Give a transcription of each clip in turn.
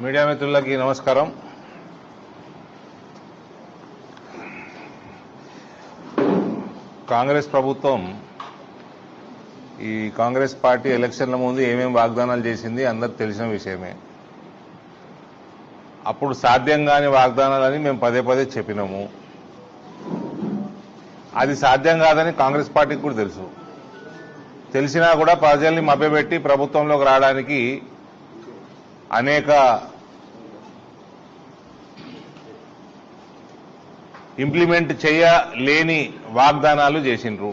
Media మిత్రులకి నమస్కారం. కాంగ్రెస్ ప్రభుత్వం ఈ కాంగ్రెస్ పార్టీ ఎలక్షన్ల ముందు ఏమేం వాగ్దానాలు చేసింది అందరికి తెలిసిన విషయమే. అప్పుడు సాధ్యం కాని వాగ్దానాలని మేము పదే పదే చెప్పినాము. అది సాధ్యం కాదని కాంగ్రెస్ పార్టీకి కూడా తెలుసు. తెలిసినా కూడా ప్రజల్ని మభ్యపెట్టి ప్రభుత్వంలోకి రావడానికి అనేక ఇంప్లిమెంట్ చేయలేని వాగ్దానాలు చేసిండ్రు.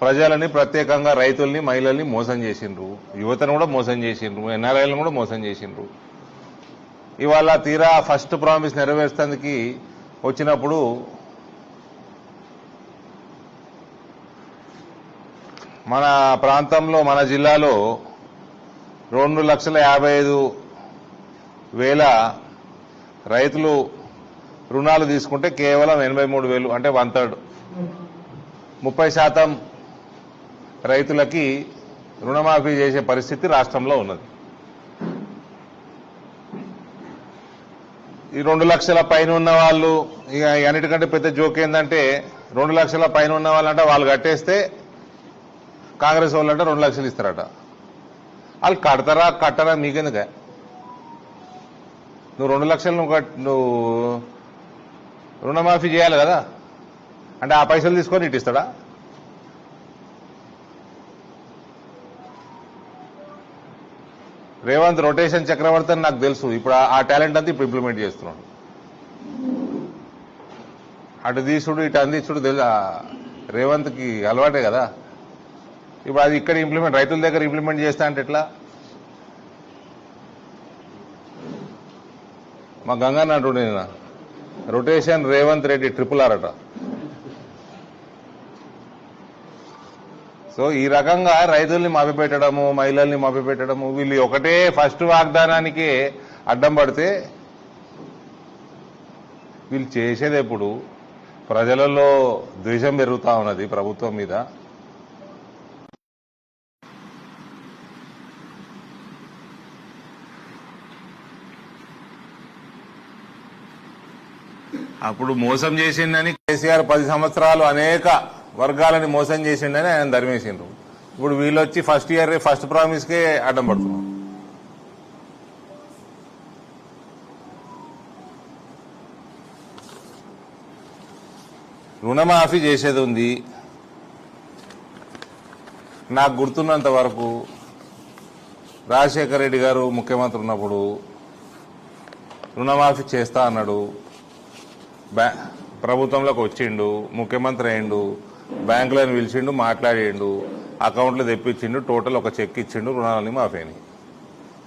ప్రజలని, ప్రత్యేకంగా రైతుల్ని, మహిళల్ని మోసం చేసిండ్రు. యువతను కూడా మోసం చేసిండ్రు. ఎన్ఆర్ఐలను కూడా మోసం చేసిండ్రు. ఇవాళ తీరా ఫస్ట్ ప్రామిస్ నెరవేర్చేందుకు వచ్చినప్పుడు మన ప్రాంతంలో, మన జిల్లాలో 2,55,000 రైతులు రుణాలు తీసుకుంటే కేవలం 83,000 అంటే 1/3 30% రైతులకి రుణమాఫీ చేసే పరిస్థితి రాష్ట్రంలో ఉన్నది. ఈ 2 లక్షల పైన ఉన్న వాళ్ళు, ఇక అన్నిటికంటే పెద్ద జోక్ ఏంటంటే 2 లక్షల పైన ఉన్న వాళ్ళంటే వాళ్ళు కట్టేస్తే కాంగ్రెస్ వాళ్ళంటే 2 లక్షలు ఇస్తారట. వాళ్ళు కట్టరా మీకెందుకే? నువ్వు 2 లక్షలు నువ్వు రుణమాఫీ చేయాలి కదా, అంటే ఆ పైసలు తీసుకొని ఇటు ఇస్తాడా? రేవంత్ రొటేషన్ చక్రవర్తి అని నాకు తెలుసు. ఇప్పుడు ఆ టాలెంట్ అంతా ఇప్పుడు ఇంప్లిమెంట్ చేస్తున్నాడు. అటు తీసుడు ఇటు అందించుడు తెలుసు, రేవంత్కి అలవాటే కదా. ఇప్పుడు అది ఇక్కడ ఇంప్లిమెంట్, రైతుల దగ్గర ఇంప్లిమెంట్ చేస్తా అంటే ఎట్లా? మా గంగన్న అంటుండే నేను, రొటేషన్ రేవంత్ రెడ్డి RRR అట. సో ఈ రకంగా రైతుల్ని మభ్యపెట్టడము, మహిళల్ని మభ్యపెట్టడము, వీళ్ళు ఒకటే ఫస్ట్ వాగ్దానానికి అడ్డం పడితే వీళ్ళు చేసేది ఎప్పుడు? ప్రజలలో ద్వేషం పెరుగుతా ఉన్నది ప్రభుత్వం మీద. అప్పుడు మోసం చేసిండని కేసీఆర్ 10 సంవత్సరాలు అనేక వర్గాలని మోసం చేసిండని ఆయన ధర్మేసిండ్రు. ఇప్పుడు వీళ్ళొచ్చి ఫస్ట్ ప్రామిస్కే అడ్డం పడుతున్నారు. రుణమాఫీ చేసేది ఉంది. నాకు గుర్తున్నంత వరకు రాజశేఖర రెడ్డి గారు ముఖ్యమంత్రి ఉన్నప్పుడు రుణమాఫీ చేస్తా అన్నాడు. ప్రభుత్వంలోకి వచ్చిండు, ముఖ్యమంత్రి అయిండు, బ్యాంకులను పిలిచిండు, మాట్లాడిండు, అకౌంట్లు తెప్పించిండు, టోటల్ ఒక చెక్ ఇచ్చిండు, రుణాలన్నీ మాఫీ అయినాయి.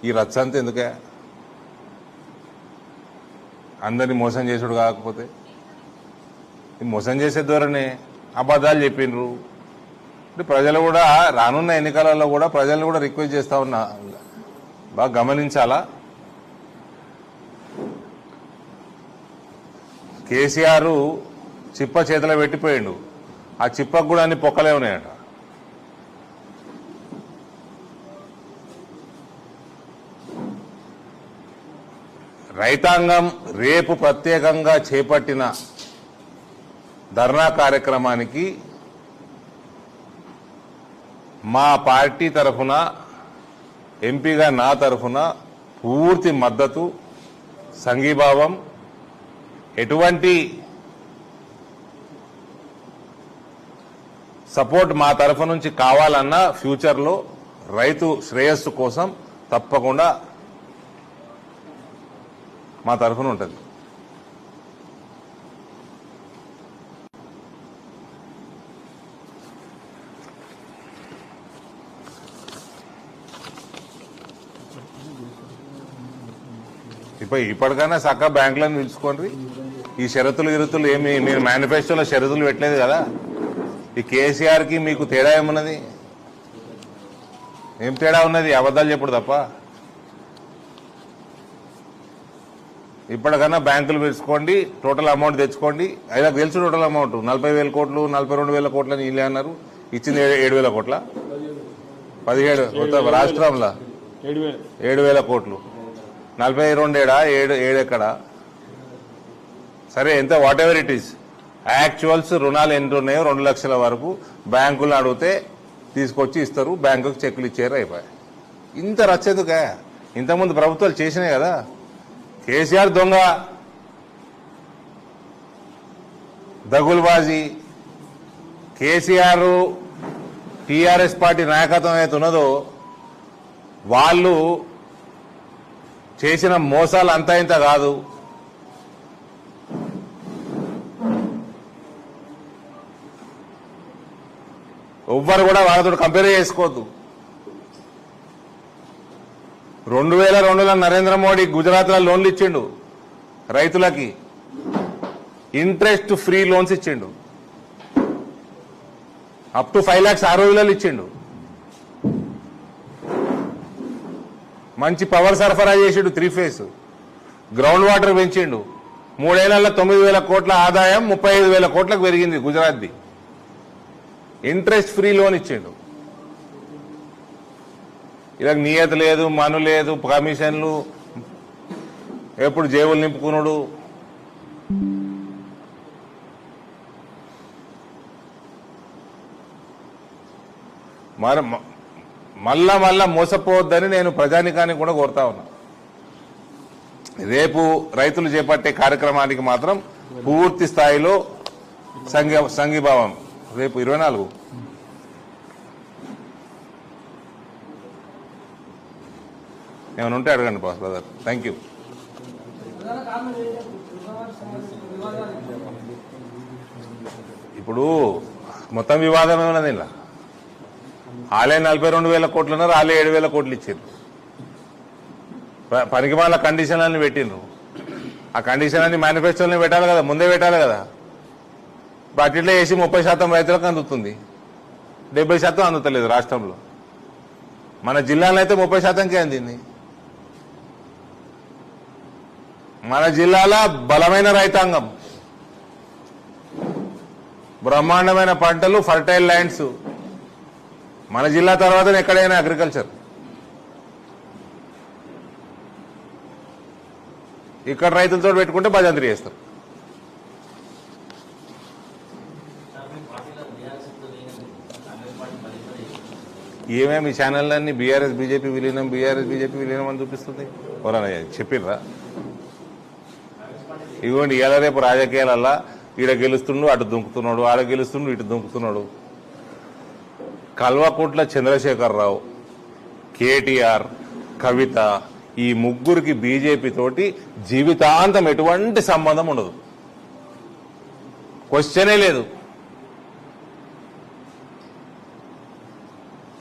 ఈ రచ్చంతా ఎందుకే? అందరినీ మోసం చేసుడు కాకపోతే మోసం చేసే ధోరణి, అబద్ధాలు చెప్పిండ్రు. అంటే ప్రజలు కూడా రానున్న ఎన్నికలలో కూడా ప్రజలను కూడా రిక్వెస్ట్ చేస్తా ఉన్నా, బాగా గమనించాలా. కేసీఆర్ చిప్ప చేతిలో పెట్టిపోయిండు. ఆ చిప్పకు కూడా అన్ని పొక్కలే ఉన్నాయట. రైతాంగం రేపు ప్రత్యేకంగా చేపట్టిన ధర్నా కార్యక్రమానికి మా పార్టీ తరఫున, ఎంపీగా నా తరఫున పూర్తి మద్దతు, సంఘీభావం. ఎటువంటి సపోర్ట్ మా తరఫు నుంచి కావాలన్నా ఫ్యూచర్లో రైతు శ్రేయస్సు కోసం తప్పకుండా మా తరఫున ఉంటుంది. ఇప్పటికైనా చక్కగా బ్యాంకులను పిలుచుకోండి. ఈ షరతులు ఏమి మీరు మేనిఫెస్టోలో షరతులు పెట్టలేదు కదా. ఈ కేసీఆర్కి మీకు తేడా ఏమున్నది? ఏం తేడా ఉన్నది? అబద్ధాలు చెప్పుడు తప్ప. ఇప్పటికన్నా బ్యాంకులు పిలుచుకోండి, టోటల్ అమౌంట్ తెచ్చుకోండి. అయినా తెలుసు టోటల్ అమౌంట్ 40,000 కోట్లు, 42,000 కోట్లని వీళ్ళే అన్నారు. ఇచ్చింది 7,000 కోట్ల, 17 రాష్ట్రంలో 7,000 కోట్లు. 42 ఏడా 7 ఎక్కడా సరే ఎంత what ever it is actuals రుణాలు ఎన్ని ఉన్నాయో 2 లక్షల వరకు బ్యాంకులు అడిగితే తీసుకొచ్చి ఇస్తారు, బ్యాంకుకి చెక్కులు ఇచ్చారు, అయిపోయాయి. ఇంత రచ్చేందుకే? ఇంతకుముందు ప్రభుత్వాలు చేసినాయి కదా. కేసీఆర్ దొంగ, దగులుబాజీ. కేసీఆర్ టీఆర్ఎస్ పార్టీ నాయకత్వం అయితే ఉన్నదో వాళ్ళు చేసిన మోసాలు అంతా ఇంత కాదు. ఎవ్వరు కూడా వాళ్ళతో కంపేర్ చేసుకోవద్దు. 2002లో నరేంద్ర మోడీ గుజరాత్లో లోన్లు ఇచ్చిండు రైతులకి, ఇంట్రెస్ట్ ఫ్రీ లోన్స్ ఇచ్చిండు, అప్ టు 5 lakhs ఆ రోజులలో ఇచ్చిండు. మంచి పవర్ సరఫరా చేసిండు, 3 phase గ్రౌండ్ వాటర్ పెంచిండు. 3 ఏళ్లలో 9,000 కోట్ల ఆదాయం 35,000 కోట్లకు పెరిగింది గుజరాత్ది. ఇంట్రెస్ట్ ఫ్రీ లోన్ ఇచ్చిండు. ఇలా నియత లేదు, మను లేదు, కమిషన్లు, ఎప్పుడు జేబులు నింపుకున్నాడు. మళ్ళా మోసపోవద్దని నేను ప్రజానికానికి కూడా కోరుతా ఉన్నా. రేపు రైతులు చేపట్టే కార్యక్రమానికి మాత్రం పూర్తి స్థాయిలో సంఘీభావం. రేపు 24 ఏమైనా ఉంటే అడగండి బాస్ బ్రదర్. Thank you. ఇప్పుడు మొత్తం వివాదం ఏమన్నది ఇలా? వాళ్ళే 42,000 కోట్లు ఉన్నారు, వాళ్ళే 7,000 కోట్లు ఇచ్చారు. పనికి వాళ్ళ కండిషన్లన్నీ పెట్టిండ్రు. ఆ కండిషన్ అన్ని మేనిఫెస్టోని పెట్టాలి కదా, ముందే పెట్టాలి కదా. బడ్జెట్లో వేసి 30% రైతులకు అందుతుంది, 70% అందుతలేదు రాష్ట్రంలో. మన జిల్లాలో అయితే 30%కే అందింది. మన జిల్లాలో బలమైన రైతాంగం, బ్రహ్మాండమైన పంటలు, ఫర్టైల్ ల్యాండ్స్. మన జిల్లా తర్వాత ఎక్కడైనా అగ్రికల్చర్. ఇక్కడ రైతులతో పెట్టుకుంటే భజంత్రి చేస్తారు. ఏమేమి ఈ ఛానళ్ళన్నీ బీఆర్ఎస్ బీజేపీ విలీనం, బీఆర్ఎస్ బీజేపీ విలీనం అని చూపిస్తుంది. ఎవరన్నా చెప్పిర్రా? ఇదిగోండి, ఇలా రేపు రాజకీయాలల్లా ఈడ గెలుస్తుండు, అటు దుంకుతున్నాడు, ఆడ గెలుస్తుండు, ఇటు దుంకుతున్నాడు. కల్వకుంట్ల చంద్రశేఖరరావు, కేటీఆర్, కవిత, ఈ ముగ్గురికి బీజేపీ తోటి జీవితాంతం ఎటువంటి సంబంధం ఉండదు, క్వశ్చనే లేదు.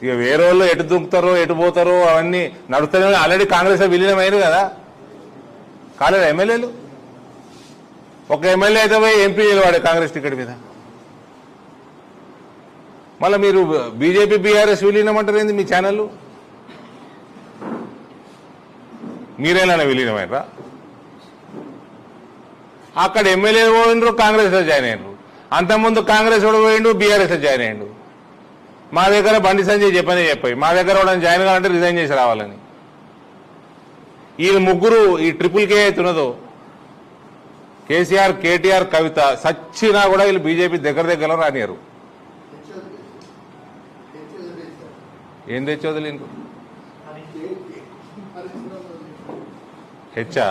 ఇక వేరే వాళ్ళు ఎటు దుంకుతారో ఎటు పోతారో అవన్నీ నడుస్తూనే. ఆల్రెడీ కాంగ్రెస్ విలీనం అయ్యారు కదా, కాలేదు ఎమ్మెల్యేలు. ఒక ఎమ్మెల్యే అయితే పోయి ఎంపీ నిలవాడే కాంగ్రెస్ టికెట్ మీద. మళ్ళీ మీరు బీజేపీ బీఆర్ఎస్ విలీనం అంటారు ఏంది? మీ ఛానళ్ళు మీరేనా విలీనమైనరా? అక్కడ ఎమ్మెల్యేలు పోయిండ్రు, కాంగ్రెస్లో జాయిన్ అయ్యారు. అంతకుముందు కాంగ్రెస్ వాడు పోయిండు, బీఆర్ఎస్లో జాయిన్ అయ్యాడు. మా దగ్గర బండి సంజయ్ చెప్పాయి, మా దగ్గర వాడు జాయిన్ కావాలంటే రిజైన్ చేసి రావాలని. వీళ్ళు ముగ్గురు ఈ ట్రిపుల్ కే అవుతున్నదో, కేసీఆర్, కేటీఆర్, కవిత సచ్చినా కూడా వీళ్ళు బీజేపీ దగ్గరలో రానియరు. ఏం తెచ్చోదులు ఇంకో హెచ్చా?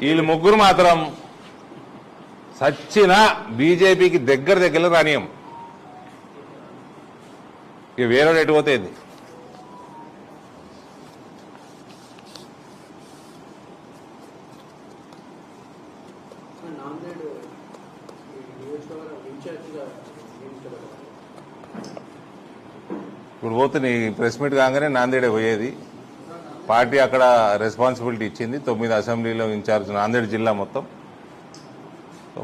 వీళ్ళు ముగ్గురు మాత్రం సచ్చినా బీజేపీకి దగ్గరలో రానియం. ఇక వేరే ఎటు పోతేది. ఇప్పుడు పోతుంది ప్రెస్ మీట్ కాగానే నాందేడే పోయేది. పార్టీ అక్కడ రెస్పాన్సిబిలిటీ ఇచ్చింది. 9 అసెంబ్లీలో ఇన్ఛార్జ్ నాందేడ్ జిల్లా మొత్తం.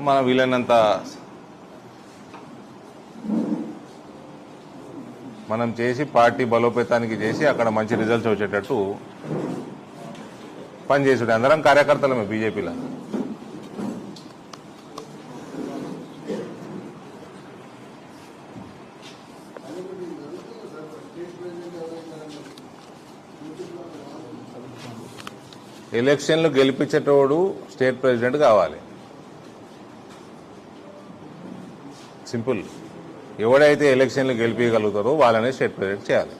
మనం వీలైనంత మనం చేసి పార్టీ బలోపేతానికి చేసి అక్కడ మంచి రిజల్ట్స్ వచ్చేటట్టు పనిచేసుడు. అందరం కార్యకర్తలమే బీజేపీలో. ఎలక్షన్లు గెలిపించేటోడు స్టేట్ ప్రెసిడెంట్ కావాలి. సింపుల్. ఎవడైతే ఎలక్షన్లు గెలిపించగలుగుతారో వాళ్ళనే స్టేట్ ప్రెసిడెంట్ చేయాలి.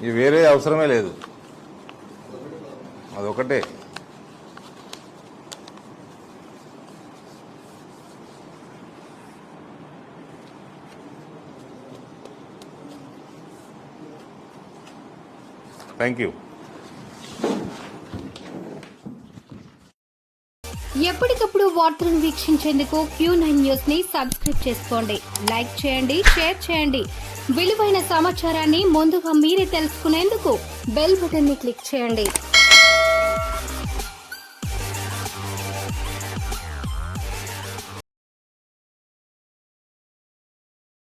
ఇది వేరే అవసరమే లేదు, అదొకటే. Thank you. ఎప్పటికప్పుడు వార్తలను వీక్షించేందుకు Q9 న్యూస్ ని సబ్స్క్రైబ్ చేసుకోండి, లైక్ చేయండి, షేర్ చేయండి. విలువైన సమాచారాన్ని ముందుగా మీరే తెలుసుకునేందుకు బెల్ బటన్ ని క్లిక్ చేయండి.